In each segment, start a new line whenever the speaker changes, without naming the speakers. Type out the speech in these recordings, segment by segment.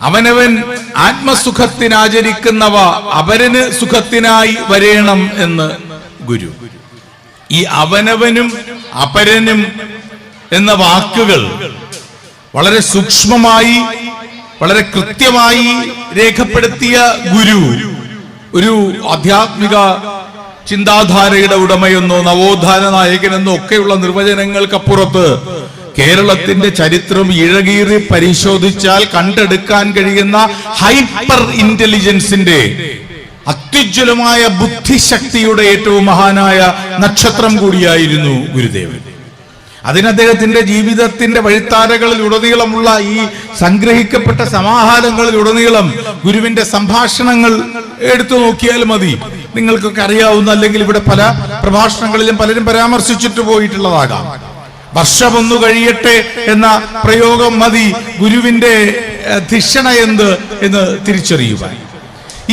അവനവൻ ആത്മസുഖത്തിനാചരിക്കുന്നവ അപരന് സുഖത്തിനായി വരേണം എന്ന് ഗുരു. ഈ അവനവനും അപരനും എന്ന വാക്കുകൾ വളരെ സൂക്ഷ്മമായി വളരെ കൃത്യമായി രേഖപ്പെടുത്തിയ ഗുരു ഒരു ആധ്യാത്മിക ചിന്താധാരയുടെ ഉടമയെന്നോ നവോത്ഥാന നായകനെന്നോ ഒക്കെയുള്ള നിർവചനങ്ങൾക്കപ്പുറത്ത് കേരളത്തിന്റെ ചരിത്രം ഇഴകീറി പരിശോധിച്ചാൽ കണ്ടെടുക്കാൻ കഴിയുന്ന ഹൈപ്പർ ഇന്റലിജൻസിന്റെ അത്യുജ്വലമായ ബുദ്ധിശക്തിയുടെ ഏറ്റവും മഹാനായ നക്ഷത്രം കൂടിയായിരുന്നു ഗുരുദേവൻ. അതിന് അദ്ദേഹത്തിന്റെ ജീവിതത്തിന്റെ വഴിത്താരകളിലുടനീളമുള്ള ഈ സംഗ്രഹിക്കപ്പെട്ട സമാഹാരങ്ങളിലുടനീളം ഗുരുവിന്റെ സംഭാഷണങ്ങൾ എടുത്തു നോക്കിയാൽ മതി. നിങ്ങൾക്കൊക്കെ അറിയാവുന്ന, അല്ലെങ്കിൽ ഇവിടെ പല പ്രഭാഷണങ്ങളിലും പലരും പരാമർശിച്ചിട്ട് പോയിട്ടുള്ളതാകാം. വർഷമൊന്നു കഴിയട്ടെ എന്ന പ്രയോഗം മതി ഗുരുവിന്റെ ധിഷണ എന്ന് തിരിച്ചറിയുക.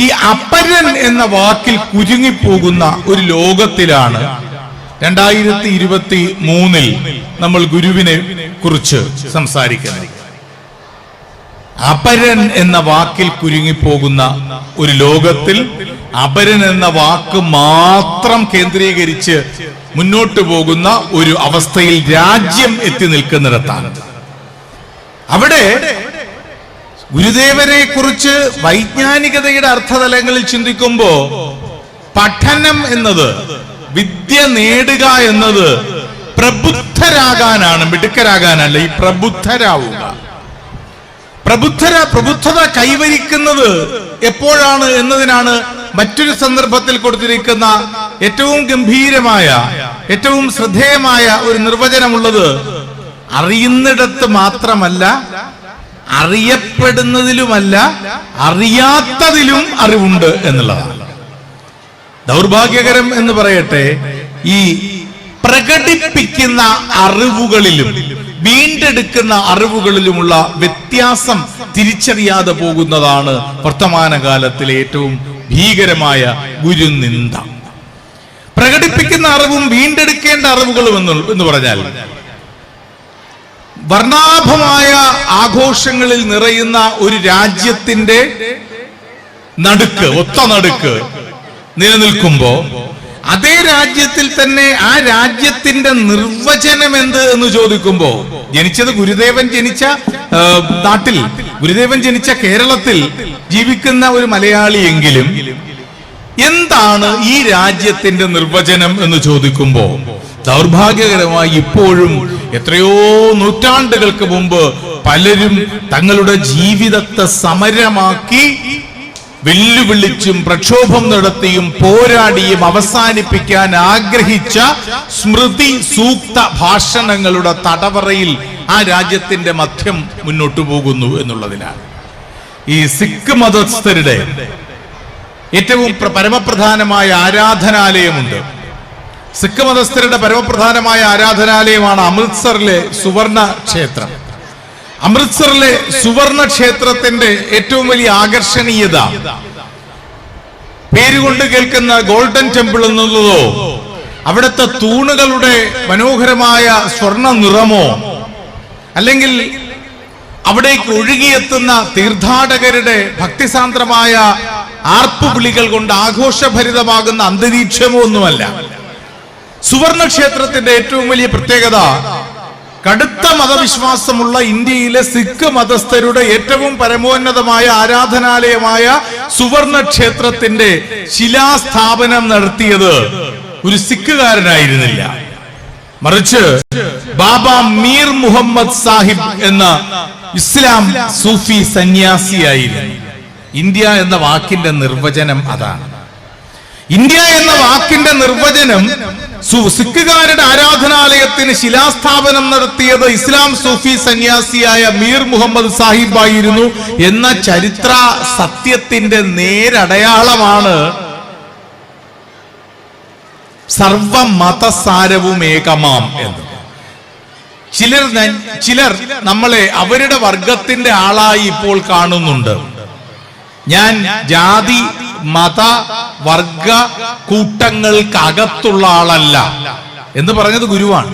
ഈ അപരൻ എന്ന വാക്കിൽ കുരുങ്ങിപ്പോകുന്ന ഒരു ലോകത്തിലാണ് 2023 നമ്മൾ ഗുരുവിനെ കുറിച്ച് സംസാരിക്കുന്നത്. അപരൻ എന്ന വാക്കിൽ കുരുങ്ങിപ്പോകുന്ന ഒരു ലോകത്തിൽ അപരൻ എന്ന വാക്ക് മാത്രം കേന്ദ്രീകരിച്ച് മുന്നോട്ട് പോകുന്ന ഒരു അവസ്ഥയിൽ രാജ്യം എത്തി നിൽക്കുന്നിടത്താണ്. അവിടെ ഗുരുദേവനെ കുറിച്ച് വൈജ്ഞാനികതയുടെ അർത്ഥതലങ്ങളിൽ ചിന്തിക്കുമ്പോ പഠനം എന്നത്, വിദ്യ നേടുക എന്നത് പ്രബുദ്ധരാകാനാണ്, മിടുക്കരാകാനല്ല. ഈ പ്രബുദ്ധരാവുക, പ്രബുദ്ധത കൈവരിക്കുന്നത് എപ്പോഴാണ് എന്നതിനാണ് മറ്റൊരു സന്ദർഭത്തിൽ കൊടുത്തിരിക്കുന്ന ഏറ്റവും ഗംഭീരമായ, ഏറ്റവും ശ്രദ്ധേയമായ ഒരു നിർവചനമുള്ളത്. അറിയുന്നിടത്ത് മാത്രമല്ല, അറിയപ്പെടുന്നതിലുമല്ല, അറിയാത്തതിലും അറിവുണ്ട് എന്നുള്ളതാണ്. ദൗർഭാഗ്യകരം എന്ന് പറയട്ടെ, ഈ പ്രകടിപ്പിക്കുന്ന അറിവുകളിലും വീണ്ടെടുക്കുന്ന അറിവുകളിലുമുള്ള വ്യത്യാസം തിരിച്ചറിയാതെ പോകുന്നതാണ് വർത്തമാനകാലത്തിലെ ഏറ്റവും ഭീകരമായ ഗുരുനിന്ദ. പ്രകടിപ്പിക്കുന്ന അറിവും വീണ്ടെടുക്കേണ്ട അറിവുകളും എന്ന് പറഞ്ഞാൽ, വർണ്ണാഭമായ ആഘോഷങ്ങളിൽ നിറയുന്ന ഒരു രാജ്യത്തിന്റെ ഒത്ത നടുക്ക് നിലനിൽക്കുമ്പോ അതേ രാജ്യത്തിൽ തന്നെ ആ രാജ്യത്തിന്റെ നിർവചനം എന്ത് എന്ന് ചോദിക്കുമ്പോ, ജനിച്ചത് ഗുരുദേവൻ ജനിച്ച നാട്ടിൽ, ഗുരുദേവൻ ജനിച്ച കേരളത്തിൽ ജീവിക്കുന്ന ഒരു മലയാളിയെങ്കിലും എന്താണ് ഈ രാജ്യത്തിന്റെ നിർവചനം എന്ന് ചോദിക്കുമ്പോ, ദൗർഭാഗ്യകരമായി ഇപ്പോഴും എത്രയോ നൂറ്റാണ്ടുകൾക്ക് മുമ്പ് പലരും തങ്ങളുടെ ജീവിതത്തെ സമരമാക്കി വെല്ലുവിളിച്ചും പ്രക്ഷോഭം നടത്തിയും പോരാടിയും അവസാനിപ്പിക്കാൻ ആഗ്രഹിച്ച സ്മൃതി സൂക്ത ഭാഷണങ്ങളുടെ തടവറയിൽ ആ രാജ്യത്തിന്റെ മധ്യം മുന്നോട്ടു പോകുന്നു എന്നുള്ളതിനാണ്. ഈ സിഖ് മതസ്ഥരുടെ ഏറ്റവും പരമപ്രധാനമായ ആരാധനാലയമുണ്ട്. സിഖ് മതസ്ഥരുടെ പരമപ്രധാനമായ ആരാധനാലയമാണ് അമൃത്സറിലെ സുവർണ ക്ഷേത്രം. അമൃത്സറിലെ സുവർണ ക്ഷേത്രത്തിന്റെ ഏറ്റവും വലിയ ആകർഷണീയത പേരുകൊണ്ട് കേൾക്കുന്ന ഗോൾഡൻ ടെമ്പിൾ എന്നുള്ളതോ, അവിടുത്തെ തൂണുകളുടെ മനോഹരമായ സ്വർണ്ണ നിറമോ, അല്ലെങ്കിൽ അവിടേക്ക് ഒഴുകിയെത്തുന്ന തീർത്ഥാടകരുടെ ഭക്തിസാന്ദ്രമായ ആർപ്പുവിളികൾ കൊണ്ട് ആഘോഷഭരിതമാകുന്ന അന്തരീക്ഷമോ ഒന്നുമല്ല. സുവർണ ക്ഷേത്രത്തിന്റെ ഏറ്റവും വലിയ പ്രത്യേകത, കടുത്ത മതവിശ്വാസമുള്ള ഇന്ത്യയിലെ സിഖ് മതസ്ഥരുടെ ഏറ്റവും പരമോന്നതമായ ആരാധനാലയമായ സുവർണ ക്ഷേത്രത്തിന്റെ ശിലാസ്ഥാപനം നടത്തിയത് ഒരു സിഖുകാരനായിരുന്നില്ല, മറിച്ച് ബാബ മീർ മുഹമ്മദ് സാഹിബ് എന്ന ഇസ്ലാം സൂഫി സന്യാസിയായിരുന്നു. ഇന്ത്യ എന്ന വാക്കിന്റെ നിർവചനം അതാണ്. ഇന്ത്യ എന്ന വാക്കിന്റെ നിർവചനം സിഖുകാരുടെ ആരാധനാലയത്തിന് ശിലാസ്ഥാപനം നടത്തിയത് ഇസ്ലാം സൂഫി സന്യാസിയായ മീർ മുഹമ്മദ് സാഹിബായിരുന്നു എന്ന ചരിത്ര സത്യത്തിന്റെ നേരടയാളമാണ് സർവമതസാരവും ഏകമാം എന്ന്. ചിലർ നമ്മളെ അവരുടെ വർഗത്തിന്റെ ആളായി ഇപ്പോൾ കാണുന്നുണ്ട്. ഞാൻ ജാതി മത വർഗ കൂട്ടങ്ങൾക്കകത്തുള്ള ആളല്ല എന്ന് പറഞ്ഞത് ഗുരുവാണ്.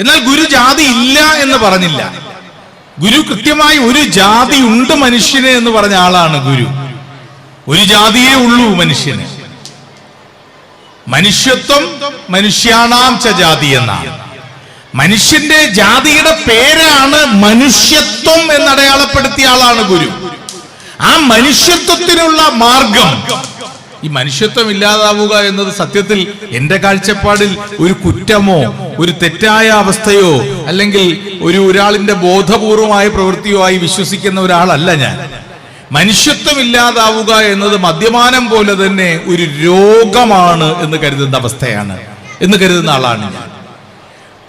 എന്നാൽ ഗുരു ജാതി ഇല്ല എന്ന് പറഞ്ഞില്ല. ഗുരു കൃത്യമായി ഒരു ജാതി ഉണ്ട് മനുഷ്യന് എന്ന് പറഞ്ഞ ആളാണ് ഗുരു. ഒരു ജാതിയേ ഉള്ളൂ മനുഷ്യന്. മനുഷ്യത്വം മനുഷ്യാണാം ച ജാതി എന്നാണ്. മനുഷ്യന്റെ ജാതിയുടെ പേരാണ് മനുഷ്യത്വം എന്നടയാളപ്പെടുത്തിയ ആളാണ് ഗുരു. ആ മനുഷ്യത്വത്തിനുള്ള മാർഗം, ഈ മനുഷ്യത്വം ഇല്ലാതാവുക എന്നത് സത്യത്തിൽ എന്റെ കാഴ്ചപ്പാടിൽ ഒരു കുറ്റമോ ഒരു തെറ്റായ അവസ്ഥയോ അല്ലെങ്കിൽ ഒരാളിന്റെ ബോധപൂർവമായ പ്രവൃത്തിയോ ആയി വിശ്വസിക്കുന്ന ഒരാളല്ല ഞാൻ. മനുഷ്യത്വം ഇല്ലാതാവുക എന്നത് മദ്യപാനം പോലെ തന്നെ ഒരു രോഗമാണ് എന്ന് കരുതുന്ന അവസ്ഥയാണ് എന്ന് കരുതുന്ന ആളാണ് ഞാൻ.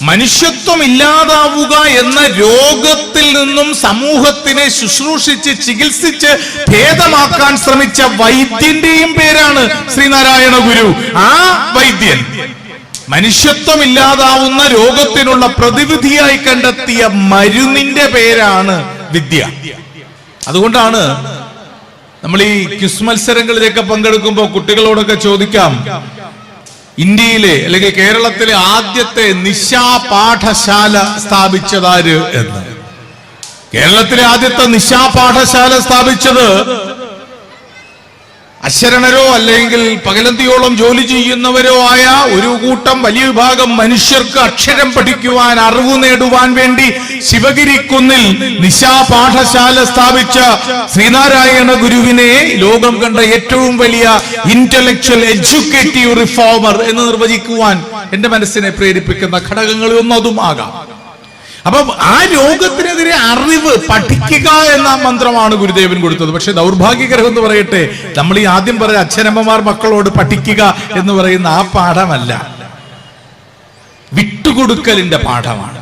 മനുഷ്യത്വം ഇല്ലാതാവുക എന്ന രോഗത്തിൽ നിന്നും സമൂഹത്തിനെ ശുശ്രൂഷിച്ച് ചികിത്സിച്ച് ഭേദമാക്കാൻ ശ്രമിച്ച വൈദ്യന്റെയും പേരാണ് ശ്രീനാരായണ ഗുരു. ആ വൈദ്യൻ മനുഷ്യത്വം ഇല്ലാതാവുന്ന രോഗത്തിനുള്ള പ്രതിവിധിയായി കണ്ടെത്തിയ മരുന്നിന്റെ പേരാണ് വിദ്യ. അതുകൊണ്ടാണ് നമ്മൾ ഈ ക്വിസ് മത്സരങ്ങളിലൊക്കെ പങ്കെടുക്കുമ്പോൾ കുട്ടികളോടൊക്കെ ചോദിക്കാം, ഇന്ത്യയിലെ അല്ലെങ്കിൽ കേരളത്തിലെ ആദ്യത്തെ നിശാ പാഠശാല സ്ഥാപിച്ചതാര് എന്ന്. കേരളത്തിലെ ആദ്യത്തെ നിശാ പാഠശാല സ്ഥാപിച്ചത് അശരണരോ അല്ലെങ്കിൽ പകലന്തിയോളം ജോലി ചെയ്യുന്നവരോ ആയ ഒരു കൂട്ടം വലിയ വിഭാഗം മനുഷ്യർക്ക് അക്ഷരം പഠിക്കുവാൻ, അറിവ് നേടുവാൻ വേണ്ടി ശിവഗിരി കുന്നിൽ നിശാ പാഠശാല സ്ഥാപിച്ച ശ്രീനാരായണ ഗുരുവിനെ ലോകം കണ്ട ഏറ്റവും വലിയ ഇന്റലക്ച്വൽ എഡ്യൂക്കേറ്റീവ് റിഫോമർ എന്ന് നിർവചിക്കുവാൻ എന്റെ മനസ്സിനെ പ്രേരിപ്പിക്കുന്ന ഘടകങ്ങളിൽ ഒന്നതും ആകാം. അപ്പം ആ രോഗത്തിനെതിരെ അറിവ് പഠിക്കുക എന്ന മന്ത്രമാണ് ഗുരുദേവൻ കൊടുത്തത്. പക്ഷെ ദൗർഭാഗ്യകരം എന്ന് പറയട്ടെ, നമ്മൾ ഈ ആദ്യം പറഞ്ഞ അച്ഛനമ്മമാർ മക്കളോട് പഠിക്കുക എന്ന് പറയുന്ന ആ പാഠമല്ല, വിട്ടുകൊടുക്കലിന്റെ പാഠമാണ്.